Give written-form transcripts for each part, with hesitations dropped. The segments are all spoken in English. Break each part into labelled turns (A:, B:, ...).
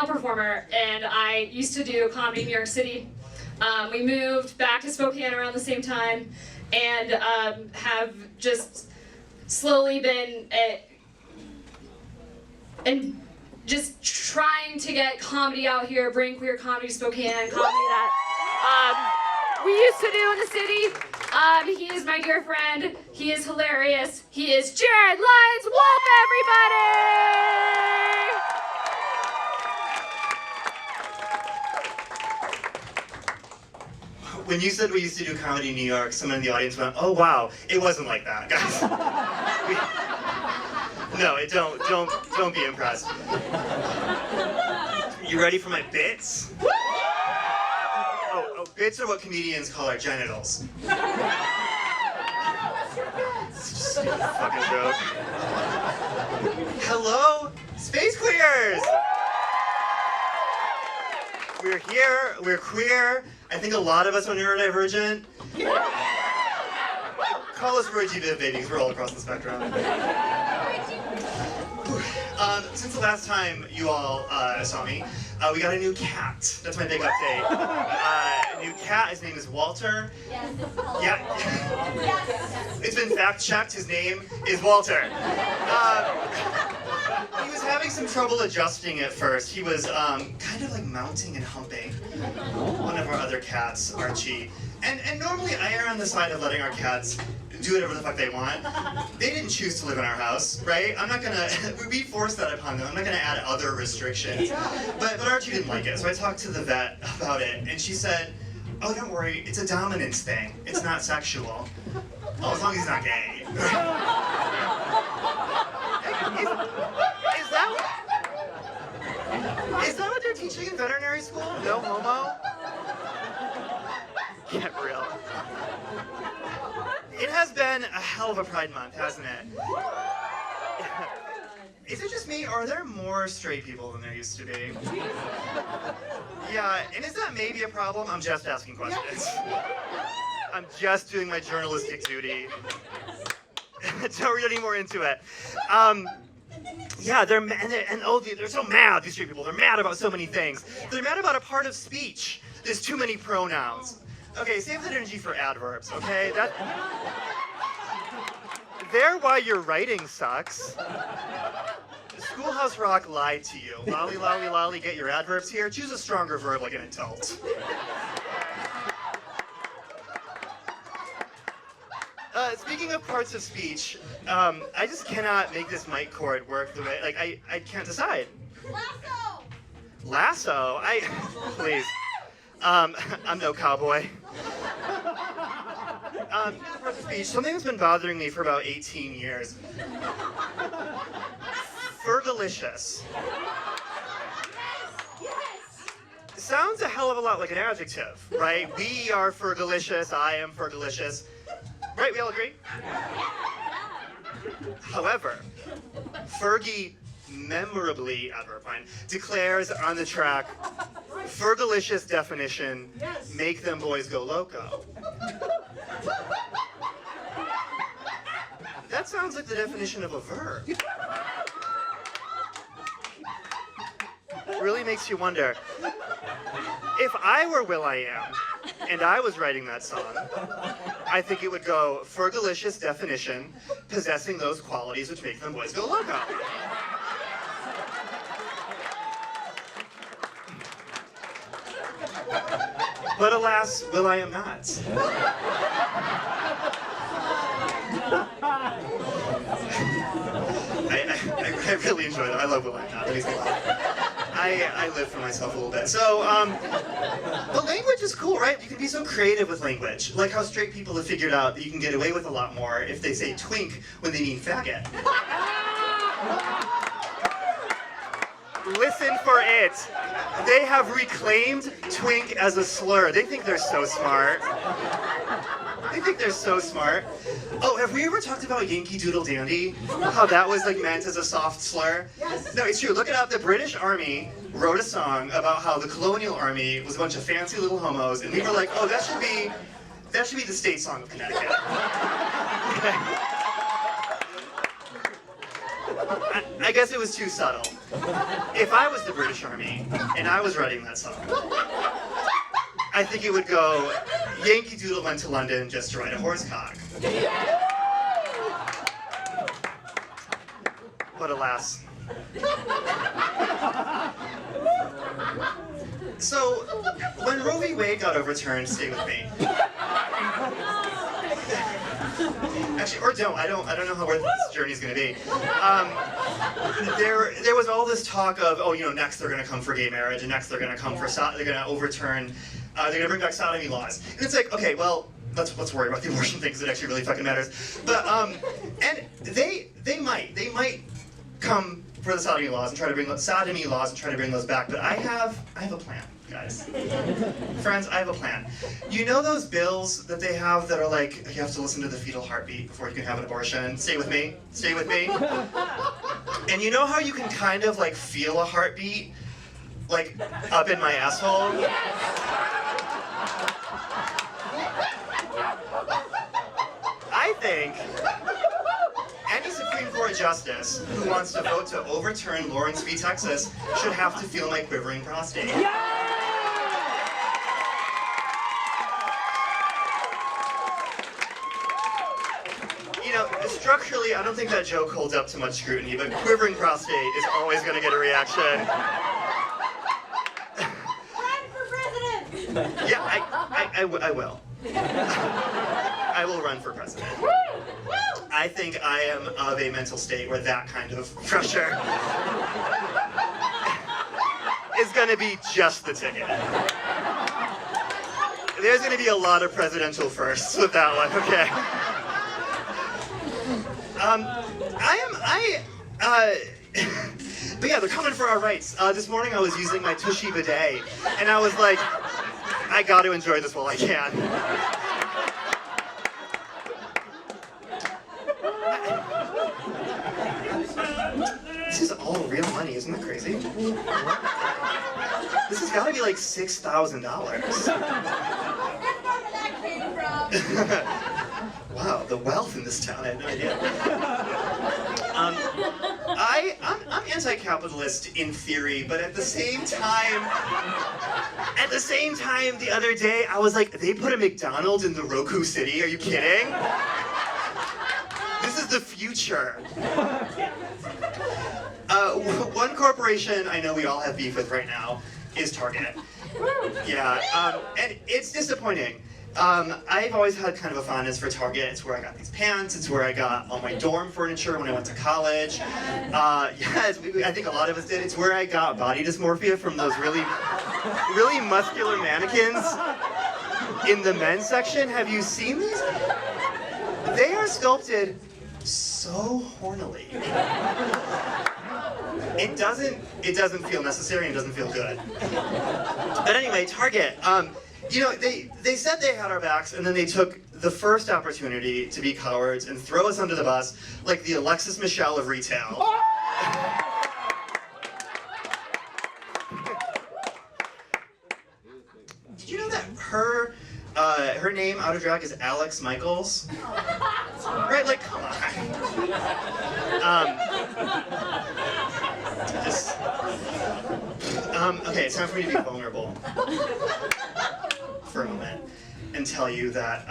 A: male performer, and I used to do comedy in New York City. We moved back to Spokane around the same time, and have just slowly been and just trying to get comedy out here, bring queer comedy to Spokane, comedy that we used to do in the city. He is my dear friend. He is hilarious. He is Jared Lyons Wolf, everybody!
B: When you said we used to do comedy in New York, someone in the audience went, "Oh wow, it wasn't like that, guys." No, don't be impressed. You ready for my bits? Oh, bits are what comedians call our genitals. It's just a fucking joke. Hello, Space Queers! We're here, we're queer. I think a lot of us are neurodivergent. Call us Virgie babies, we're all across the spectrum. Since the last time you all saw me, we got a new cat. That's my big update. A new cat, his name is Walter.
C: Yes, it's
B: Yeah.
C: Yes.
B: It's been fact-checked, his name is Walter. He was having some trouble adjusting at first. He was kind of like mounting and humping one of our other cats, Archie. And normally I err on the side of letting our cats do whatever the fuck they want. They didn't choose to live in our house, right? I'm not gonna, we forced that upon them. I'm not gonna add other restrictions. But Archie didn't like it, so I talked to the vet about it, and she said, "Oh, don't worry, it's a dominance thing. It's not sexual. Oh, as long as he's not gay." Is that what they're teaching in veterinary school? No homo? Get real. It has been a hell of a Pride Month, hasn't it? Is it just me, or are there more straight people than there used to be? Yeah, and is that maybe a problem? I'm just asking questions. I'm just doing my journalistic duty. Don't read any more into it. Yeah, they're so mad, these straight people. They're mad about so many things. They're mad about a part of speech. There's too many pronouns. Okay, save that energy for adverbs, okay? They're why your writing sucks. Schoolhouse Rock lied to you. Lolly, lolly, lolly, get your adverbs here. Choose a stronger verb like an adult. Speaking of parts of speech, I just cannot make this mic cord work the way, like, I can't decide.
C: Lasso!
B: Lasso? Please. I'm no cowboy. Parts of speech, something that's been bothering me for about 18 years. Fergalicious.
C: Yes!
B: Sounds a hell of a lot like an adjective, right? We are fergalicious, I am fergalicious. Right, we all agree? However, Fergie memorably, adverb line, declares on the track, Fergalicious definition, make them boys go loco. That sounds like the definition of a verb. Really makes you wonder, if I were will.i.am and I was writing that song, I think it would go, Fergalicious definition, possessing those qualities which make them boys go loco. But alas, will.i.am not. I really enjoy that. I love will.i.am not. That makes me laugh. I live for myself a little bit. So, but language is cool, right? You can be so creative with language. Like how straight people have figured out that you can get away with a lot more if they say twink when they mean faggot. Listen for it. They have reclaimed twink as a slur. They think they're so smart. They think they're so smart. Oh, have we ever talked about Yankee Doodle Dandy? How that was like meant as a soft slur? Yes. No, it's true. Look it up. The British Army wrote a song about how the colonial army was a bunch of fancy little homos, and we were like, oh, that should be the state song of Connecticut. I guess it was too subtle. If I was the British Army and I was writing that song, I think it would go, Yankee Doodle went to London just to ride a horse cock. But alas. So, when Roe v. Wade got overturned, stay with me. Actually, or don't. I don't know how where this journey's gonna be. There was all this talk of, oh, you know, next they're gonna come for gay marriage, and next they're gonna come for they're gonna overturn, they're gonna bring back sodomy laws. And it's like, okay, well, let's worry about the abortion thing because it actually really fucking matters. But and they might come for the sodomy laws and try to bring those back. But I have a plan, guys. Friends, I have a plan. You know those bills that they have that are like, you have to listen to the fetal heartbeat before you can have an abortion? Stay with me. Stay with me. And you know how you can kind of like feel a heartbeat, like up in my asshole? I think any Supreme Court justice who wants to vote to overturn Lawrence v. Texas should have to feel my quivering prostate. You know, structurally, I don't think that joke holds up to much scrutiny, but quivering prostate is always going to get a reaction.
C: Run for president!
B: Yeah, I will. I will run for president. I think I am of a mental state where that kind of pressure is going to be just the ticket. There's going to be a lot of presidential firsts with that one, okay? But yeah, they're coming for our rights. This morning I was using my Tushy bidet, and I was like, I got to enjoy this while I can. This is all real money, isn't that crazy? This has got to be like $6,000.
C: That's where that came from.
B: Wow, the wealth in this town, I had no idea. I'm anti-capitalist in theory, but at the same time, the other day, I was like, they put a McDonald's in the Roku City, are you kidding? This is the future. One corporation I know we all have beef with right now is Target. Yeah, and it's disappointing. I've always had kind of a fondness for Target. It's where I got these pants. It's where I got all my dorm furniture when I went to college. Yes, I think a lot of us did. It's where I got body dysmorphia from those really muscular mannequins in the men's section. Have you seen these? They are sculpted so hornily. It doesn't feel necessary and it doesn't feel good. But anyway, Target. You know, they said they had our backs, and then they took the first opportunity to be cowards and throw us under the bus like the Alexis Michelle of retail. Did you know that her name out of drag is Alex Michaels? Right? Like, come on. Okay, it's time for me to be vulnerable for a moment and tell you that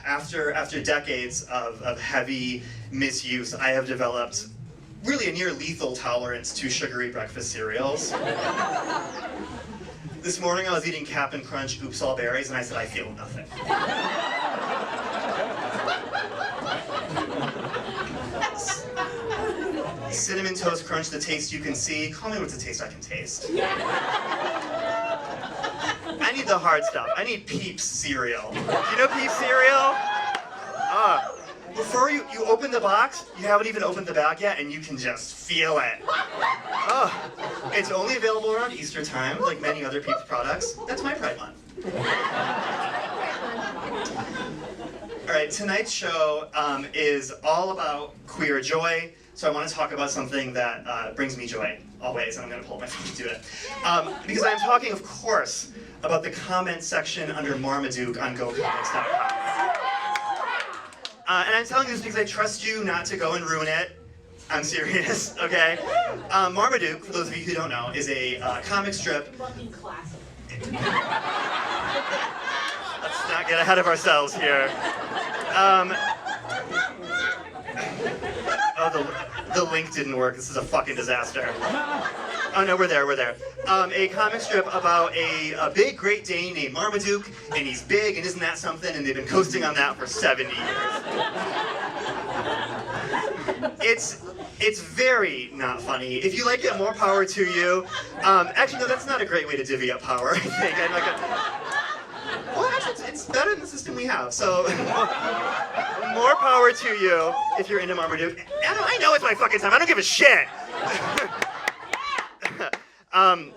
B: after decades of heavy misuse, I have developed really a near lethal tolerance to sugary breakfast cereals. This morning I was eating Cap'n Crunch Oops All Berries and I said, I feel nothing. Cinnamon Toast Crunch, the taste you can see. Call me what's a taste I can taste. I need the hard stuff. I need Peeps cereal. Do you know Peeps cereal? Before you open the box, you haven't even opened the bag yet, and you can just feel it. It's only available around Easter time, like many other Peeps products. That's my Pride Month. All right, tonight's show is all about queer joy. So I want to talk about something that brings me joy, always, and I'm going to pull up my phone to do it. Because I'm talking, of course, about the comment section under Marmaduke on GoComics.com. And I'm telling you this because I trust you not to go and ruin it I'm serious, okay? Marmaduke, for those of you who don't know, is a comic strip.
C: Fucking classic.
B: Let's not get ahead of ourselves here. The link didn't work. This is a fucking disaster. Oh no, we're there. A comic strip about a big Great Dane named Marmaduke, and he's big, and isn't that something? And they've been coasting on that for 70 years. It's very not funny. If you like it, more power to you. Actually, no, that's not a great way to divvy up power, I think. Well, actually, it's better than the system we have. So, more power to you if you're into Marmaduke. I know it's my fucking time. I don't give a shit. I'll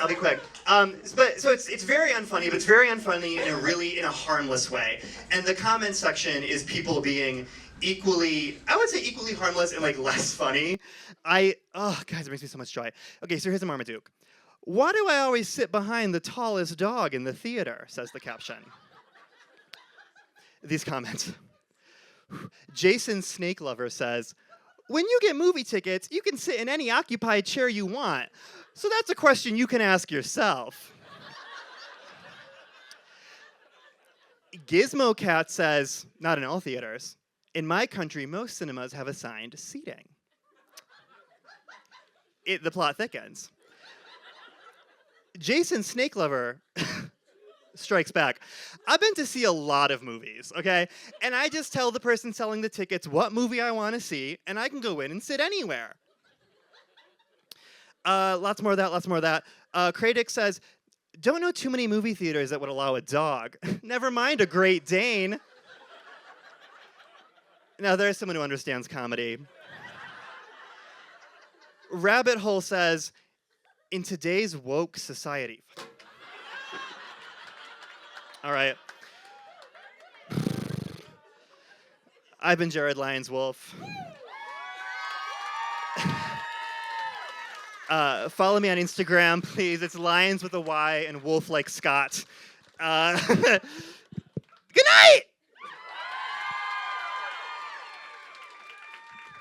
B: be quick. It's very unfunny, but it's very unfunny in a harmless way. And the comment section is people being equally harmless and like less funny. Guys, it makes me so much joy. Okay, so here's a Marmaduke. Why do I always sit behind the tallest dog in the theater? Says the caption. These comments. Jason Snake Lover says, when you get movie tickets, you can sit in any occupied chair you want. So that's a question you can ask yourself. Gizmo Cat says, not in all theaters. In my country, most cinemas have assigned seating. The plot thickens. Jason Snake Lover strikes back. I've been to see a lot of movies, okay? And I just tell the person selling the tickets what movie I want to see, and I can go in and sit anywhere. Lots more of that. Kradik says, don't know too many movie theaters that would allow a dog. Never mind a Great Dane. Now, there's someone who understands comedy. Rabbit Hole says, in today's woke society. All right. I've been Jared Lyons Wolf. Follow me on Instagram, please. It's Lyons with a Y and Wolf like Scott. Good night!